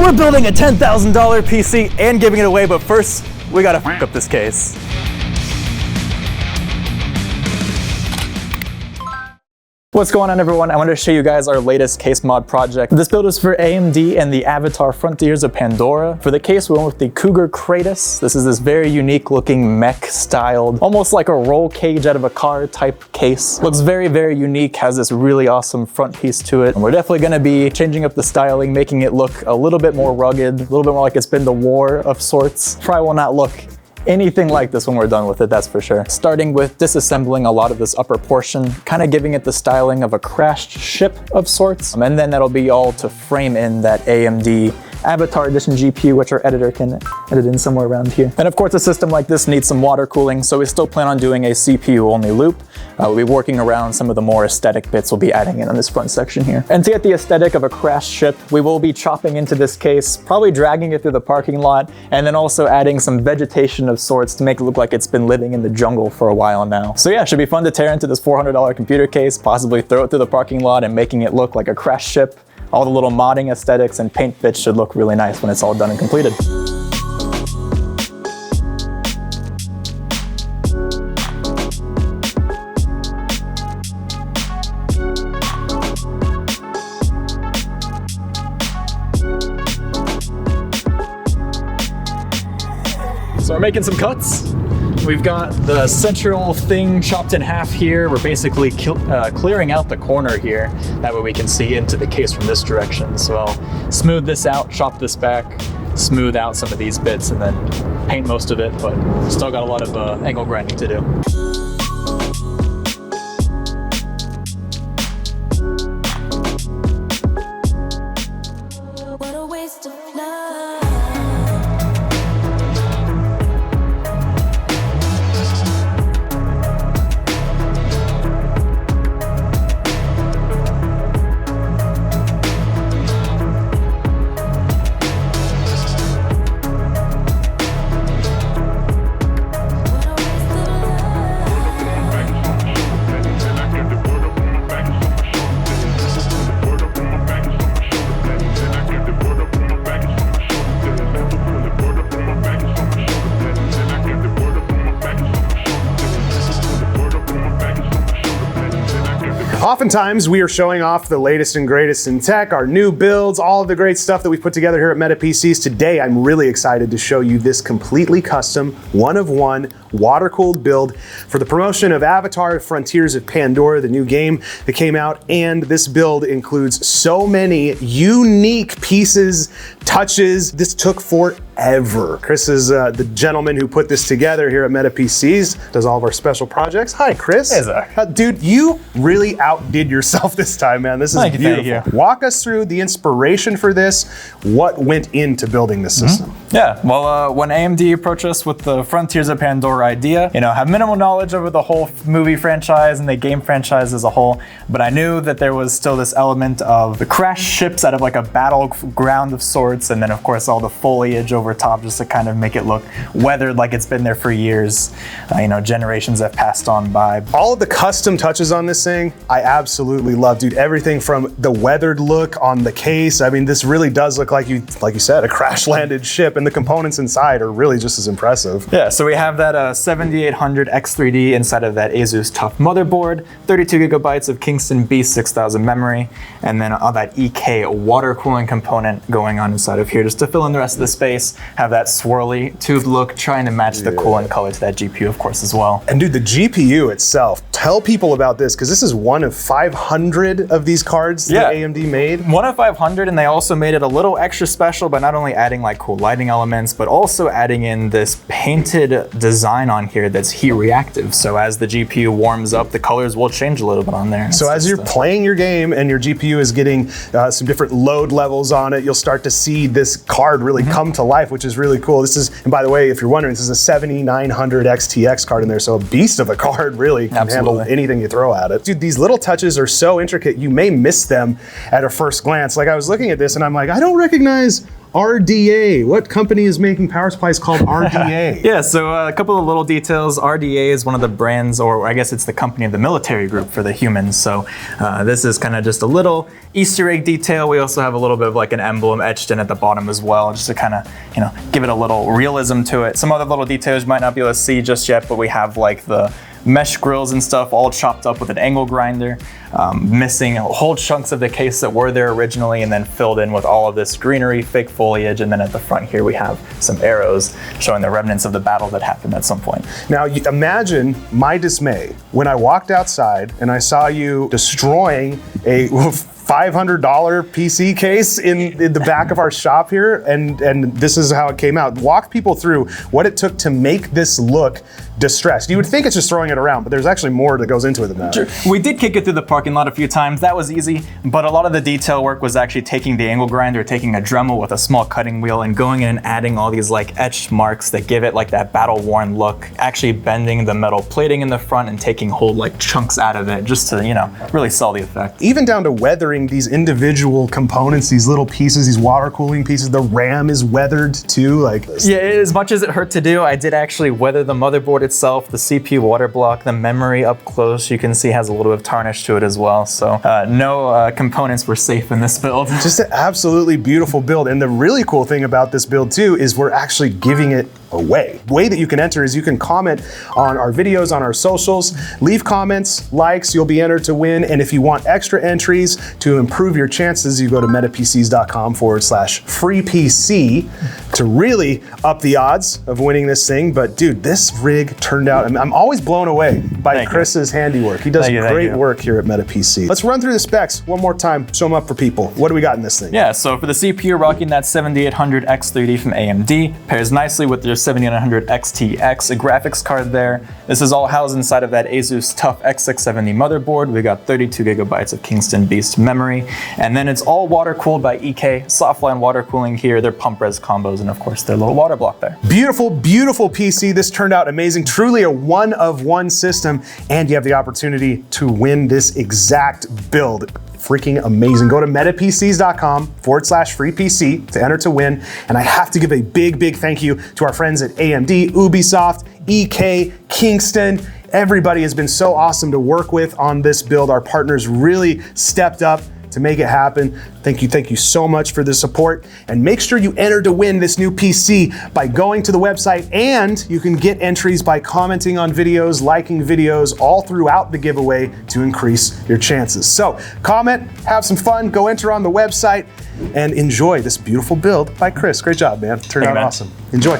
we're building a $10,000 PC and giving it away, but first, we gotta f up this case. What's going on, everyone? I wanted to show you guys our latest case mod project. This build is for AMD and the Avatar Frontiers of Pandora. For the case, we went with the COUGAR CRATUS. This is this very unique looking mech styled, almost like a roll cage out of a car type case. Looks very, very unique, has this really awesome front piece to it. And we're definitely gonna be changing up the styling, making it look a little bit more rugged, a little bit more like it's been the war of sorts. Probably will not look anything like this when we're done with it, that's for sure. Starting with disassembling a lot of this upper portion, kind of giving it the styling of a crashed ship of sorts. And then that'll be all to frame in that AMD Avatar Edition GPU, which our editor can edit in somewhere around here. And of course, a system like this needs some water cooling, so we still plan on doing a CPU-only loop. We'll be working around some of the more aesthetic bits we'll be adding in on this front section here. And to get the aesthetic of a crashed ship, we will be chopping into this case, probably dragging it through the parking lot, and then also adding some vegetation of sorts to make it look like it's been living in the jungle for a while now. So yeah, it should be fun to tear into this $400 computer case, possibly throw it through the parking lot and making it look like a crashed ship. All the little modding aesthetics and paint bits should look really nice when it's all done and completed. So we're making some cuts. We've got the central thing chopped in half here. We're basically clearing out the corner here. That way we can see into the case from this direction. So I'll smooth this out, chop this back, smooth out some of these bits, and then paint most of it, but still got a lot of angle grinding to do. Oftentimes, we are showing off the latest and greatest in tech, our new builds, all of the great stuff that we've put together here at Meta PCs. Today, I'm really excited to show you this completely custom, one-of-one, water-cooled build for the promotion of Avatar Frontiers of Pandora, the new game that came out. And this build includes so many unique pieces, touches. This took forever. Chris is the gentleman who put this together here at Meta PCs, does all of our special projects. Hi, Chris. Hey, Zach. Dude, you really outdid yourself this time, man. This is beautiful. Thank you. Walk us through the inspiration for this. What went into building this system? Yeah, well, when AMD approached us with the Frontiers of Pandora idea, have minimal knowledge over the whole movie franchise and the game franchise as a whole, but I knew that there was still this element of the crashed ships out of like a battleground of sorts, and then of course all the foliage over top just to kind of make it look weathered like it's been there for years. Generations have passed on by. All of the custom touches on this thing, I absolutely love, dude. Everything from the weathered look on the case. I mean, this really does look like you said, a crash landed ship, and the components inside are really just as impressive. Yeah, so we have that 7800 X3D inside of that ASUS Tough motherboard, 32 gigabytes of Kingston B6000 memory, and then all that EK water cooling component going on inside of here just to fill in the rest of the space. Have that swirly tube look, trying to match the coolant color to that GPU, of course, as well. And dude, the GPU itself, tell people about this, because this is one of 500 of these cards that AMD made. One of 500, and they also made it a little extra special by not only adding like cool lighting elements, but also adding in this painted design on here that's heat reactive. So as the GPU warms up, the colors will change a little bit on there. So as you're playing your game and your GPU is getting some different load levels on it, you'll start to see this card really come to life, which is really cool. This is, and by the way, if you're wondering, this is a 7900 XTX card in there, so a beast of a card, really can handle anything you throw at it. Dude, these little touches are so intricate, you may miss them at a first glance. Like I was looking at this and I'm like, I don't recognize RDA. What company is making power supplies called RDA? Yeah, so a couple of little details. RDA is one of the brands, or I guess it's the company of the military group for the humans. So this is kind of just a little Easter egg detail. We also have a little bit of like an emblem etched in at the bottom as well, just to kind of, you know, give it a little realism to it. Some other little details you might not be able to see just yet, but we have like the mesh grills and stuff all chopped up with an angle grinder, missing whole chunks of the case that were there originally, and then filled in with all of this greenery, fake foliage, and then at the front here we have some arrows showing the remnants of the battle that happened at some point. Now imagine my dismay when I walked outside and I saw you destroying a $500 PC case in the back of our shop here, and this is how it came out. Walk people through what it took to make this look distressed. You would think it's just throwing it around, but there's actually more that goes into it than that. Sure. We did kick it through the parking lot a few times. That was easy, but a lot of the detail work was actually taking the angle grinder, taking a Dremel with a small cutting wheel, and going in and adding all these like etched marks that give it like that battle-worn look, actually bending the metal plating in the front and taking whole like chunks out of it just to, you know, really sell the effect. Even down to weathering these individual components, these little pieces, these water cooling pieces. The RAM is weathered too. Like, yeah, as much as it hurt to do, I did actually weather the motherboard itself, the CPU water block, the memory up close. You can see has a little bit of tarnish to it as well. So no components were safe in this build. Just an absolutely beautiful build. And the really cool thing about this build too is we're actually giving it away. The way that you can enter is you can comment on our videos, on our socials, leave comments, likes, you'll be entered to win. And if you want extra entries to improve your chances, you go to metapcs.com/freepc to really up the odds of winning this thing. But dude, this rig turned out, I'm always blown away by Chris's handiwork. He does great work here at MetaPC. Let's run through the specs one more time, show them up for people. What do we got in this thing? Yeah, so for the CPU, rocking that 7800X3D from AMD, pairs nicely with your 7900 XTX, a graphics card there. This is all housed inside of that ASUS TUF X670 motherboard. We got 32 gigabytes of Kingston Beast memory, and then it's all water cooled by EK, softline water cooling here, their pump res combos, and of course their little water block there. Beautiful, beautiful PC. This turned out amazing. Truly a one-of-one system, and you have the opportunity to win this exact build. Freaking amazing. Go to metapcs.com/freepc to enter to win. And I have to give a big, big thank you to our friends at AMD, Ubisoft, EK, Kingston. Everybody has been so awesome to work with on this build. Our partners really stepped up to make it happen. Thank you so much for the support. And make sure you enter to win this new PC by going to the website, and you can get entries by commenting on videos, liking videos, all throughout the giveaway to increase your chances. So comment, have some fun, go enter on the website, and enjoy this beautiful build by Chris. Great job, man. Turned out awesome. Enjoy.